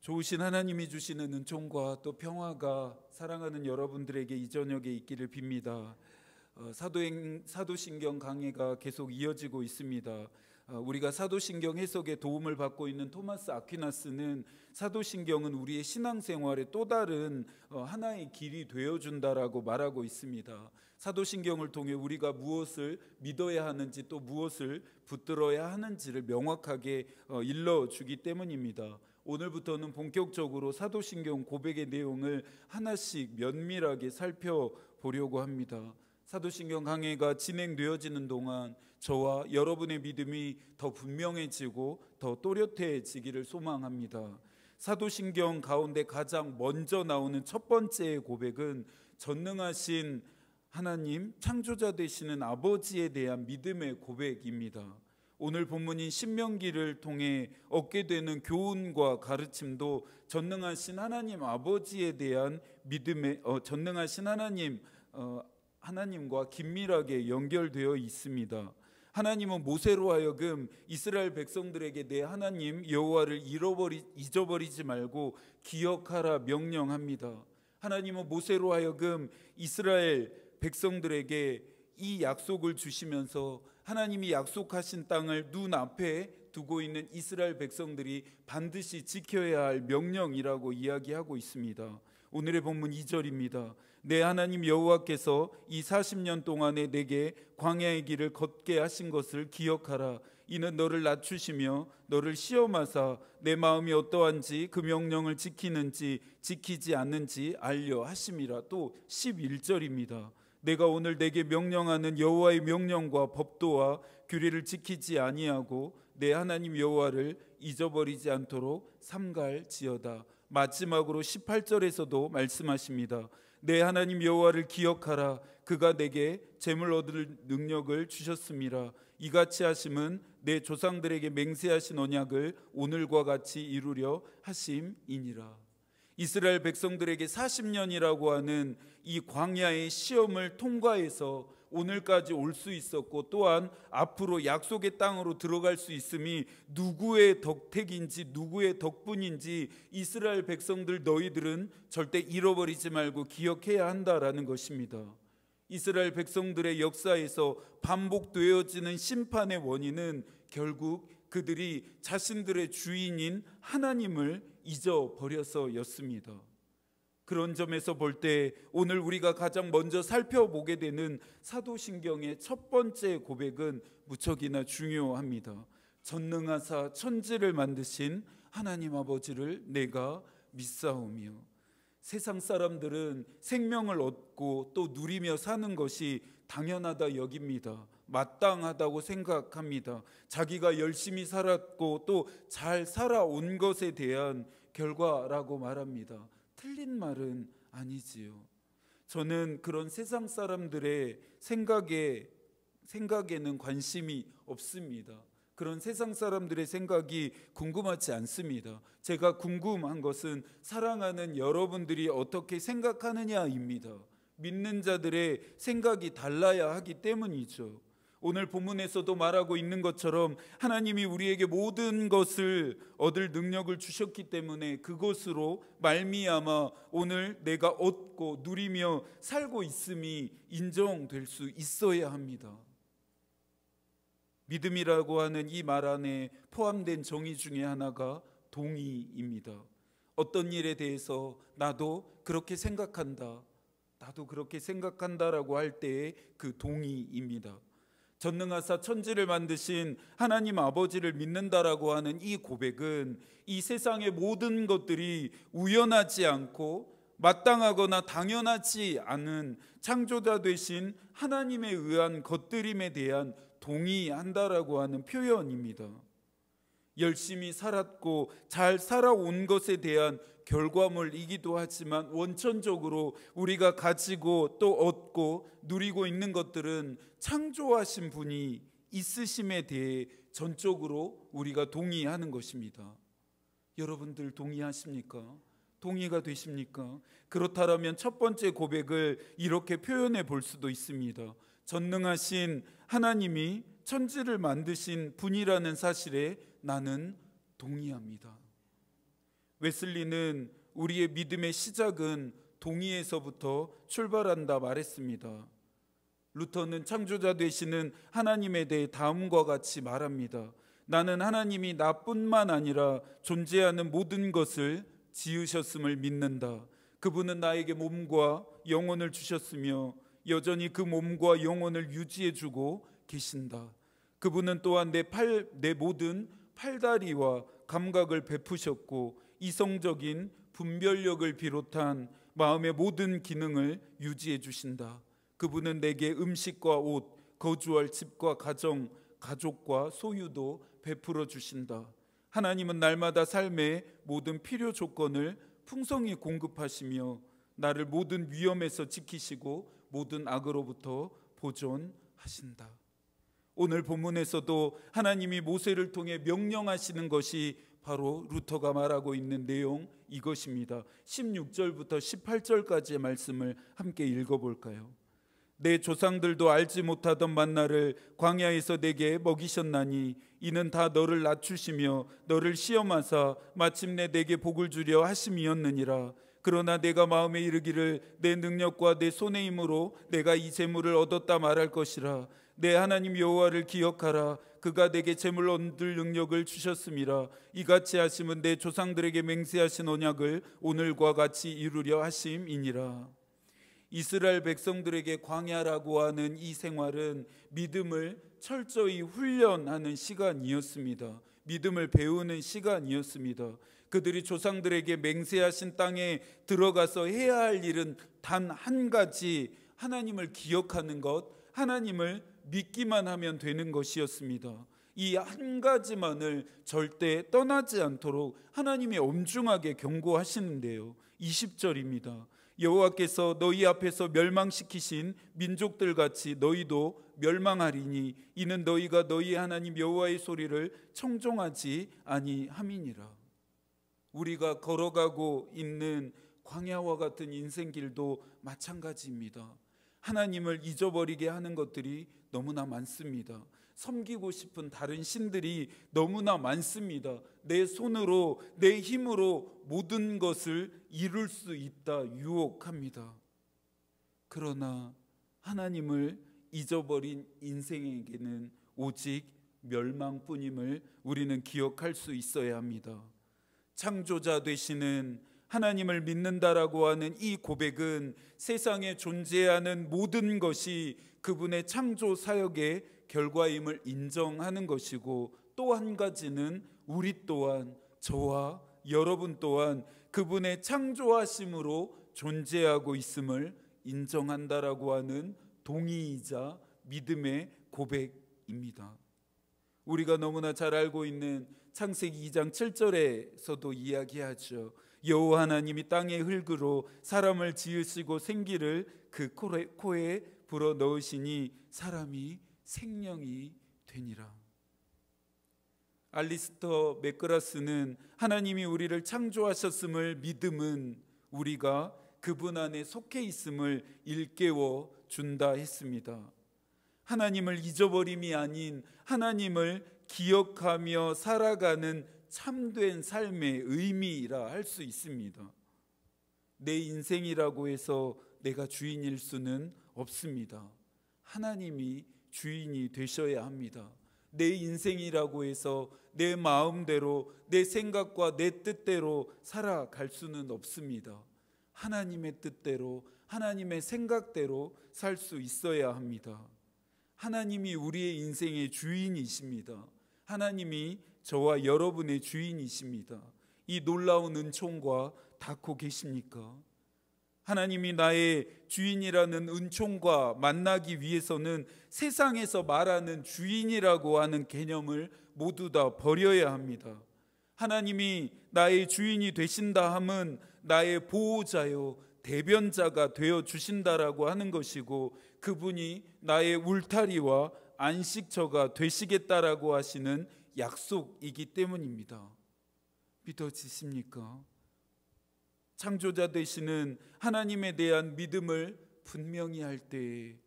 좋으신 하나님이 주시는 은총과 또 평화가 사랑하는 여러분들에게 이 저녁에 있기를 빕니다. 사도신경 강해가 계속 이어지고 있습니다. 우리가 사도신경 해석에 도움을 받고 있는 토마스 아퀴나스는 사도신경은 우리의 신앙생활의 또 다른 하나의 길이 되어준다라고 말하고 있습니다. 사도신경을 통해 우리가 무엇을 믿어야 하는지 또 무엇을 붙들어야 하는지를 명확하게 일러주기 때문입니다. 오늘부터는 본격적으로 사도신경 고백의 내용을 하나씩 면밀하게 살펴보려고 합니다. 사도신경 강해가 진행되어지는 동안 저와 여러분의 믿음이 더 분명해지고 더 또렷해지기를 소망합니다. 사도신경 가운데 가장 먼저 나오는 첫 번째 고백은 전능하신 하나님, 창조자 되시는 아버지에 대한 믿음의 고백입니다. 오늘 본문인 신명기를 통해 얻게 되는 교훈과 가르침도 전능하신 하나님 아버지에 대한 믿음의 전능하신 하나님과 긴밀하게 연결되어 있습니다. 하나님은 모세로 하여금 이스라엘 백성들에게 내 하나님 여호와를 잊어버리지 말고 기억하라 명령합니다. 하나님은 모세로 하여금 이스라엘 백성들에게 이 약속을 주시면서 하나님이 약속하신 땅을 눈앞에 두고 있는 이스라엘 백성들이 반드시 지켜야 할 명령이라고 이야기하고 있습니다. 오늘의 본문 2절입니다. 내 하나님 여호와께서 이 40년 동안에 내게 광야의 길을 걷게 하신 것을 기억하라. 이는 너를 낮추시며 너를 시험하사 내 마음이 어떠한지 그 명령을 지키는지 지키지 않는지 알려 하심이라. 또 11절입니다. 내가 오늘 내게 명령하는 여호와의 명령과 법도와 규례를 지키지 아니하고 내 하나님 여호와를 잊어버리지 않도록 삼갈지어다. 마지막으로 18절에서도 말씀하십니다. 내 하나님 여호와를 기억하라. 그가 내게 재물 얻을 능력을 주셨음이라. 이같이 하심은 내 조상들에게 맹세하신 언약을 오늘과 같이 이루려 하심이니라. 이스라엘 백성들에게 40년이라고 하는 이 광야의 시험을 통과해서 오늘까지 올 수 있었고, 또한 앞으로 약속의 땅으로 들어갈 수 있음이 누구의 덕택인지 누구의 덕분인지 이스라엘 백성들 너희들은 절대 잃어버리지 말고 기억해야 한다라는 것입니다. 이스라엘 백성들의 역사에서 반복되어지는 심판의 원인은 결국 그들이 자신들의 주인인 하나님을 잊어버려서였습니다. 그런 점에서 볼 때 오늘 우리가 가장 먼저 살펴보게 되는 사도신경의 첫 번째 고백은 무척이나 중요합니다. 전능하사 천지를 만드신 하나님 아버지를 내가 믿사오며. 세상 사람들은 생명을 얻고 또 누리며 사는 것이 당연하다 여깁니다. 마땅하다고 생각합니다. 자기가 열심히 살았고 또 잘 살아온 것에 대한 결과라고 말합니다. 틀린 말은 아니지요. 저는 그런 세상 사람들의 생각에는 관심이 없습니다. 그런 세상 사람들의 생각이 궁금하지 않습니다. 제가 궁금한 것은 사랑하는 여러분들이 어떻게 생각하느냐입니다. 믿는 자들의 생각이 달라야 하기 때문이죠. 오늘 본문에서도 말하고 있는 것처럼 하나님이 우리에게 모든 것을 얻을 능력을 주셨기 때문에 그것으로 말미암아 오늘 내가 얻고 누리며 살고 있음이 인정될 수 있어야 합니다. 믿음이라고 하는 이 말 안에 포함된 정의 중에 하나가 동의입니다. 어떤 일에 대해서 나도 그렇게 생각한다, 나도 그렇게 생각한다라고 할 때의 그 동의입니다. 전능하사 천지를 만드신 하나님 아버지를 믿는다라고 하는 이 고백은 이 세상의 모든 것들이 우연하지 않고 마땅하거나 당연하지 않은 창조자 되신 하나님에 의한 것들임에 대한 동의한다라고 하는 표현입니다. 열심히 살았고 잘 살아온 것에 대한 결과물이기도 하지만 원천적으로 우리가 가지고 또 얻고 누리고 있는 것들은 창조하신 분이 있으심에 대해 전적으로 우리가 동의하는 것입니다. 여러분들 동의하십니까? 동의가 되십니까? 그렇다면 첫 번째 고백을 이렇게 표현해 볼 수도 있습니다. 전능하신 하나님이 천지를 만드신 분이라는 사실에 나는 동의합니다. 웨슬리는 우리의 믿음의 시작은 동의에서부터 출발한다 말했습니다. 루터는 창조자 되시는 하나님에 대해 다음과 같이 말합니다. 나는 하나님이 나뿐만 아니라 존재하는 모든 것을 지으셨음을 믿는다. 그분은 나에게 몸과 영혼을 주셨으며 여전히 그 몸과 영혼을 유지해주고 계신다. 그분은 또한 내 모든 팔다리와 감각을 베푸셨고 이성적인 분별력을 비롯한 마음의 모든 기능을 유지해 주신다. 그분은 내게 음식과 옷, 거주할 집과 가정, 가족과 소유도 베풀어 주신다. 하나님은 날마다 삶의 모든 필요 조건을 풍성히 공급하시며 나를 모든 위험에서 지키시고 모든 악으로부터 보존하신다. 오늘 본문에서도 하나님이 모세를 통해 명령하시는 것이 바로 루터가 말하고 있는 내용 이것입니다. 16절부터 18절까지의 말씀을 함께 읽어볼까요? 내 조상들도 알지 못하던 만나를 광야에서 내게 먹이셨나니 이는 다 너를 낮추시며 너를 시험하사 마침내 내게 복을 주려 하심이었느니라. 그러나 내가 마음에 이르기를 내 능력과 내 손의 힘으로 내가 이 재물을 얻었다 말할 것이라. 내 하나님 여호와를 기억하라. 그가 내게 재물 얻을 능력을 주셨음이라. 이같이 하심은 내 조상들에게 맹세하신 언약을 오늘과 같이 이루려 하심이니라. 이스라엘 백성들에게 광야라고 하는 이 생활은 믿음을 철저히 훈련하는 시간이었습니다. 믿음을 배우는 시간이었습니다. 그들이 조상들에게 맹세하신 땅에 들어가서 해야 할 일은 단 한 가지, 하나님을 기억하는 것, 하나님을 믿기만 하면 되는 것이었습니다. 이 한 가지만을 절대 떠나지 않도록 하나님이 엄중하게 경고하시는데요. 20절입니다. 여호와께서 너희 앞에서 멸망시키신 민족들 같이 너희도 멸망하리니 이는 너희가 너희 하나님 여호와의 소리를 청종하지 아니함이니라. 우리가 걸어가고 있는 광야와 같은 인생길도 마찬가지입니다. 하나님을 잊어버리게 하는 것들이 너무나 많습니다. 섬기고 싶은 다른 신들이 너무나 많습니다. 내 손으로 내 힘으로 모든 것을 이룰 수 있다 유혹합니다. 그러나 하나님을 잊어버린 인생에게는 오직 멸망뿐임을 우리는 기억할 수 있어야 합니다. 창조자 되시는 하나님을 믿는다라고 하는 이 고백은 세상에 존재하는 모든 것이 그분의 창조 사역의 결과임을 인정하는 것이고, 또 한 가지는 우리 또한, 저와 여러분 또한 그분의 창조하심으로 존재하고 있음을 인정한다라고 하는 동의이자 믿음의 고백입니다. 우리가 너무나 잘 알고 있는 창세기 2장 7절에서도 이야기하죠. 여호와 하나님이 땅의 흙으로 사람을 지으시고 생기를 그 코에 불어 넣으시니 사람이 생명이 되니라. 알리스터 맥그라스는 하나님이 우리를 창조하셨음을 믿음은 우리가 그분 안에 속해 있음을 일깨워 준다 했습니다. 하나님을 잊어버림이 아닌 하나님을 기억하며 살아가는 참된 삶의 의미라 할 수 있습니다. 내 인생이라고 해서 내가 주인일 수는 없습니다. 하나님이 주인이 되셔야 합니다. 내 인생이라고 해서 내 마음대로 내 생각과 내 뜻대로 살아갈 수는 없습니다. 하나님의 뜻대로 하나님의 생각대로 살 수 있어야 합니다. 하나님이 우리의 인생의 주인이십니다. 하나님이 저와 여러분의 주인이십니다. 이 놀라운 은총과 닿고 계십니까? 하나님이 나의 주인이라는 은총과 만나기 위해서는 세상에서 말하는 주인이라고 하는 개념을 모두 다 버려야 합니다. 하나님이 나의 주인이 되신다 함은 나의 보호자요 대변자가 되어 주신다라고 하는 것이고, 그분이 나의 울타리와 안식처가 되시겠다라고 하시는 약속이기 때문입니다. 믿어지십니까? 창조자 되시는 하나님에 대한 믿음을 분명히 할 때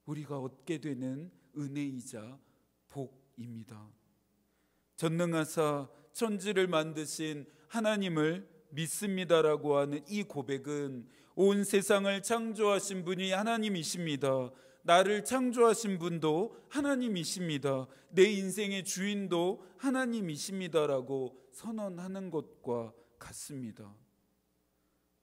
우리가 얻게 되는 은혜이자 복입니다. 전능하사 천지를 만드신 하나님을 믿습니다라고 하는 이 고백은 온 세상을 창조하신 분이 하나님이십니다. 나를 창조하신 분도 하나님이십니다. 내 인생의 주인도 하나님이십니다라고 선언하는 것과 같습니다.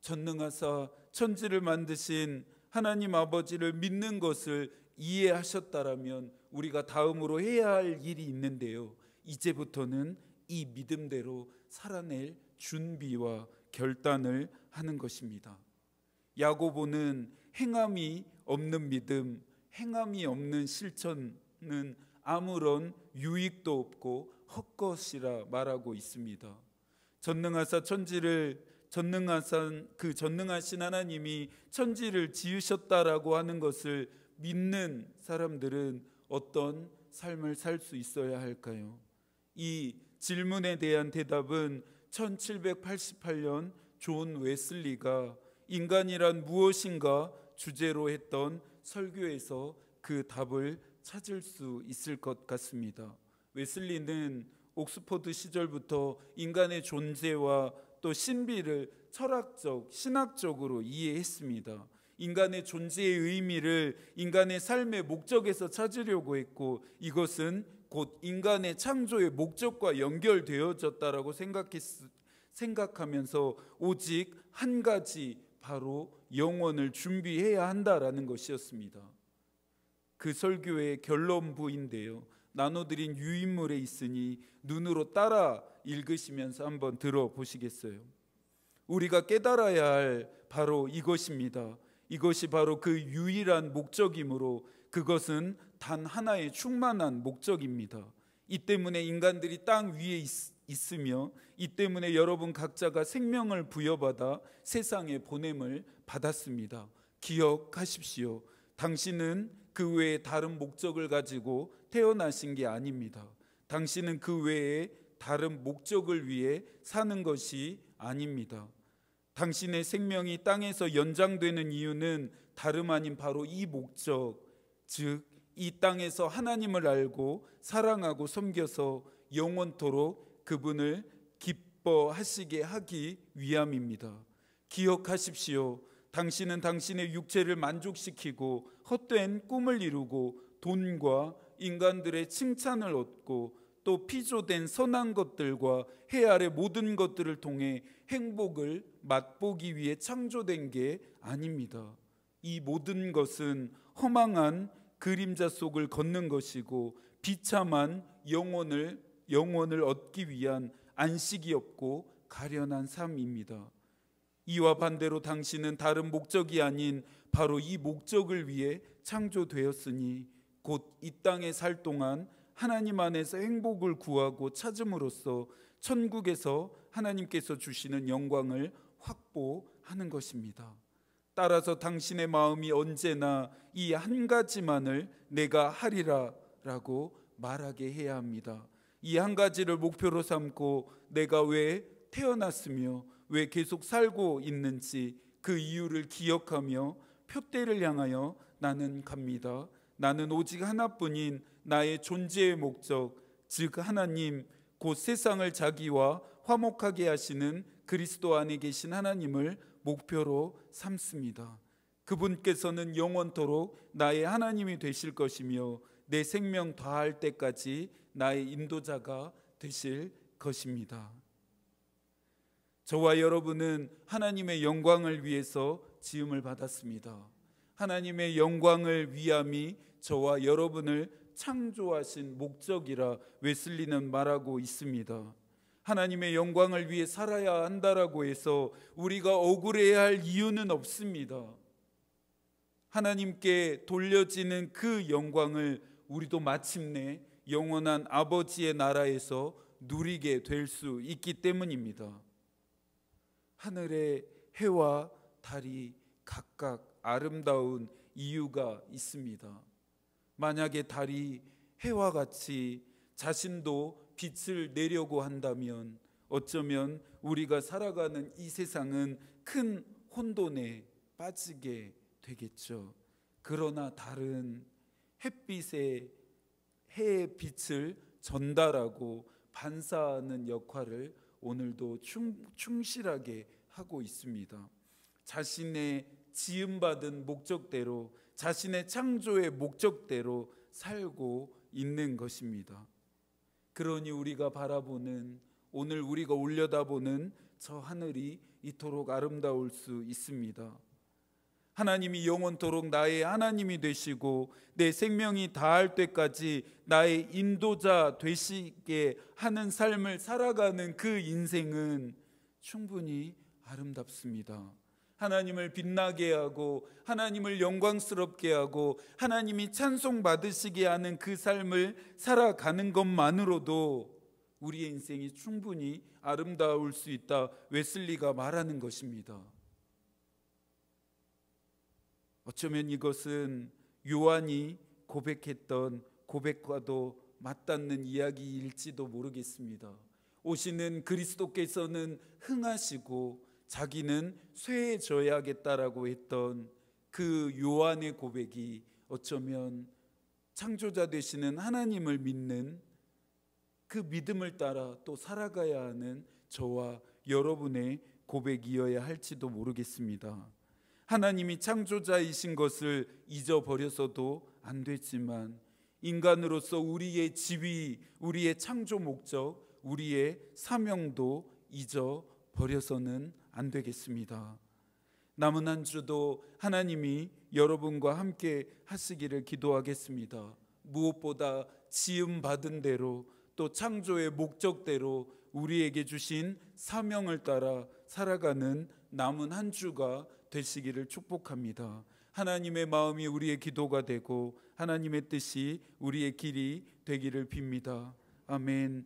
전능하사 천지를 만드신 하나님 아버지를 믿는 것을 이해하셨다라면 우리가 다음으로 해야 할 일이 있는데요, 이제부터는 이 믿음대로 살아낼 준비와 결단을 하는 것입니다. 야고보는 행함이 없는 믿음, 행함이 없는 실천은 아무런 유익도 없고 헛것이라 말하고 있습니다. 전능하신 하나님이 천지를 지으셨다라고 하는 것을 믿는 사람들은 어떤 삶을 살 수 있어야 할까요? 이 질문에 대한 대답은 1788년 존 웨슬리가 인간이란 무엇인가 주제로 했던 설교에서 그 답을 찾을 수 있을 것 같습니다. 웨슬리는 옥스퍼드 시절부터 인간의 존재와 또 신비를 철학적, 신학적으로 이해했습니다. 인간의 존재의 의미를 인간의 삶의 목적에서 찾으려고 했고, 이것은 곧 인간의 창조의 목적과 연결되어졌다라고 생각하면서 오직 한 가지, 바로 영혼을 준비해야 한다라는 것이었습니다. 그 설교의 결론부인데요, 나눠드린 유인물에 있으니 눈으로 따라 읽으시면서 한번 들어보시겠어요? 우리가 깨달아야 할 바로 이것입니다. 이것이 바로 그 유일한 목적이므로 그것은 단 하나의 충만한 목적입니다. 이 때문에 인간들이 땅 위에 있으며, 이 때문에 여러분 각자가 생명을 부여받아 세상에 보냄을 받았습니다. 기억하십시오. 당신은 그 외에 다른 목적을 가지고 태어나신 게 아닙니다. 당신은 그 외에 다른 목적을 위해 사는 것이 아닙니다. 당신의 생명이 땅에서 연장되는 이유는 다름 아닌 바로 이 목적, 즉 이 땅에서 하나님을 알고 사랑하고 섬겨서 영원토록 그분을 기뻐하시게 하기 위함입니다. 기억하십시오. 당신은 당신의 육체를 만족시키고 헛된 꿈을 이루고 돈과 인간들의 칭찬을 얻고 또 피조된 선한 것들과 해 아래 모든 것들을 통해 행복을 맛보기 위해 창조된 게 아닙니다. 이 모든 것은 허망한 그림자 속을 걷는 것이고 비참한 영혼을 얻기 위한 안식이 없고 가련한 삶입니다. 이와 반대로 당신은 다른 목적이 아닌 바로 이 목적을 위해 창조되었으니 곧 이 땅에 살 동안 하나님 안에서 행복을 구하고 찾음으로써 천국에서 하나님께서 주시는 영광을 확보하는 것입니다. 따라서 당신의 마음이 언제나 이 한 가지만을 내가 하리라 라고 말하게 해야 합니다. 이 한 가지를 목표로 삼고 내가 왜 태어났으며 왜 계속 살고 있는지 그 이유를 기억하며 표대를 향하여 나는 갑니다. 나는 오직 하나뿐인 나의 존재의 목적, 즉 하나님, 곧 세상을 자기와 화목하게 하시는 그리스도 안에 계신 하나님을 목표로 삼습니다. 그분께서는 영원토록 나의 하나님이 되실 것이며 내 생명 다할 때까지 나의 인도자가 되실 것입니다. 저와 여러분은 하나님의 영광을 위해서 지음을 받았습니다. 하나님의 영광을 위함이 저와 여러분을 창조하신 목적이라 웨슬리는 말하고 있습니다. 하나님의 영광을 위해 살아야 한다라고 해서 우리가 억울해야 할 이유는 없습니다. 하나님께 돌려지는 그 영광을 우리도 마침내 영원한 아버지의 나라에서 누리게 될 수 있기 때문입니다. 하늘의 해와 달이 각각 아름다운 이유가 있습니다. 만약에 달이 해와 같이 자신도 빛을 내려고 한다면 어쩌면 우리가 살아가는 이 세상은 큰 혼돈에 빠지게 되겠죠. 그러나 달은 햇빛에 해의 빛을 전달하고 반사하는 역할을 오늘도 충실하게 하고 있습니다. 자신의 지음받은 목적대로, 자신의 창조의 목적대로 살고 있는 것입니다. 그러니 우리가 바라보는, 오늘 우리가 올려다보는 저 하늘이 이토록 아름다울 수 있습니다. 하나님이 영원토록 나의 하나님이 되시고 내 생명이 다할 때까지 나의 인도자 되시게 하는 삶을 살아가는 그 인생은 충분히 아름답습니다. 하나님을 빛나게 하고 하나님을 영광스럽게 하고 하나님이 찬송받으시게 하는 그 삶을 살아가는 것만으로도 우리의 인생이 충분히 아름다울 수 있다, 웨슬리가 말하는 것입니다. 어쩌면 이것은 요한이 고백했던 고백과도 맞닿는 이야기일지도 모르겠습니다. 오시는 그리스도께서는 흥하시고 자기는 쇠해져야겠다라고 했던 그 요한의 고백이 어쩌면 창조자 되시는 하나님을 믿는 그 믿음을 따라 또 살아가야 하는 저와 여러분의 고백이어야 할지도 모르겠습니다. 하나님이 창조자이신 것을 잊어버려서도 안 되지만 인간으로서 우리의 지위, 우리의 창조 목적, 우리의 사명도 잊어버려서는 안 되겠습니다. 남은 한 주도 하나님이 여러분과 함께 하시기를 기도하겠습니다. 무엇보다 지음 받은 대로 또 창조의 목적대로 우리에게 주신 사명을 따라 살아가는 남은 한 주가 되시기를 축복합니다. 하나님의 마음이 우리의 기도가 되고 하나님의 뜻이 우리의 길이 되기를 빕니다. 아멘.